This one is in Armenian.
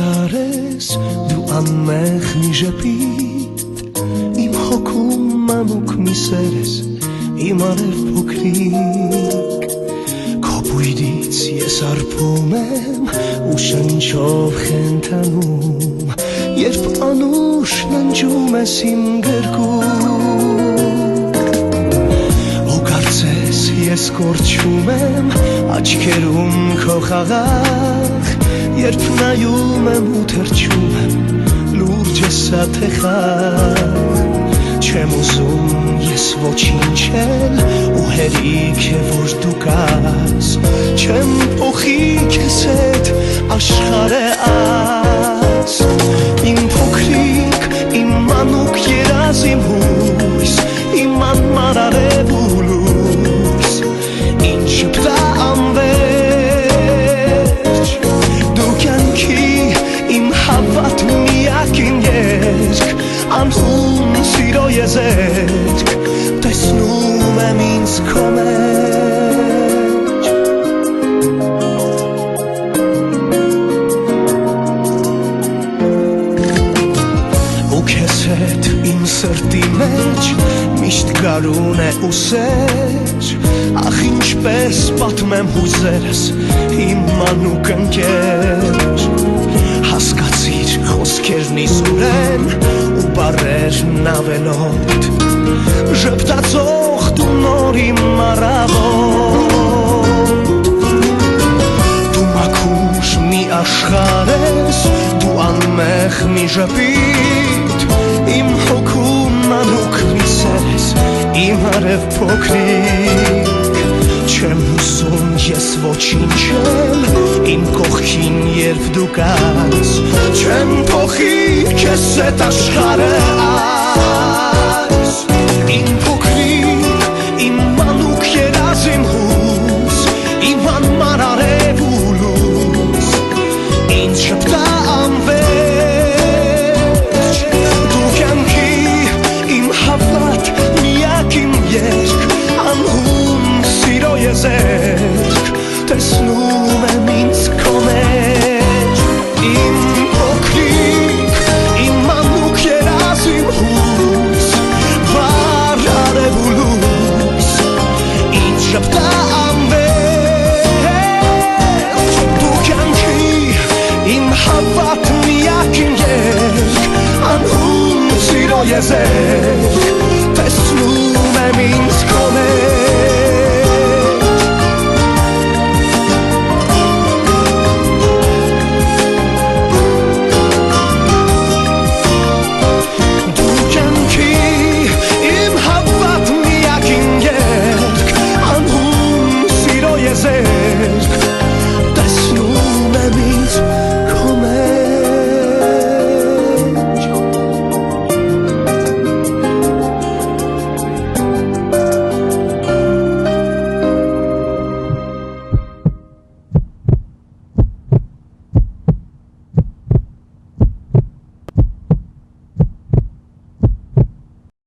աշխարհես դու անմեղ մի ժպիտ իմ հոգում մանուկ մի սեր ես իմ արև փոքրիկ քո բույրից ես արփում եմ ու շնչով խենթանում երբ անուշ ննջում ես իմ գրկում ու կարծես ես կորչում եմ աչքերում քո խաղաղ երբ նայում եմ ու թրջում եմ լուրջ ես աթեխաղ չեմ ուզում ես ոչինչ էլ ու հերիք է որ դու կաս չեմ փոխի քեզ հետ աշխարհը աս իմ փոքրիկ իմ մանուկ երազ իմ հույս իմ անմար արև ու լույս ինչ շպտա անվերջ դու կյանքի իմ հավատ միակին երկ անհուն սիրո եզերք տեսնում եմ ինձ քո մեջ ու քեզ հետ իմ սրտի մեջ միշտ գարուն է ու սեր ախ ինչպես պատմեմ հույզերս իմ մանուկ ընկեր հասկացիր խոսքերն իզուր են ու բառերն ավելոտ ժպտացող դու նոր իմ առավոտ դու մաքուր մի աշխարհ ես դու անմեղ մի ժպիտ իմ հոգում մանուկ մի սեր ես իմ արև փոքրիկ չեմ ուզում ես ոչինչ էլ իմ կողքին երբ դու կաս չեմ փոխի քեզ հետ աշխարհը այս իմ փոքրիկ իմ մանուկ երազ իմ հույս իմ անմար արև ու լույս ինձ շպտա անվերջ դու կյանքի իմ հավատ միակ իմ երկ անհուն սիրո եզերք տեսնում եմ ինձ քո մեջ իմ փոքրիկ իմ մանուկ երազ իմ հույս վառ արև ու լույս ինձ շպտա անվերջ դու կյանքի իմ հավատ միակ իմ երկ անհուն սիրո եզերք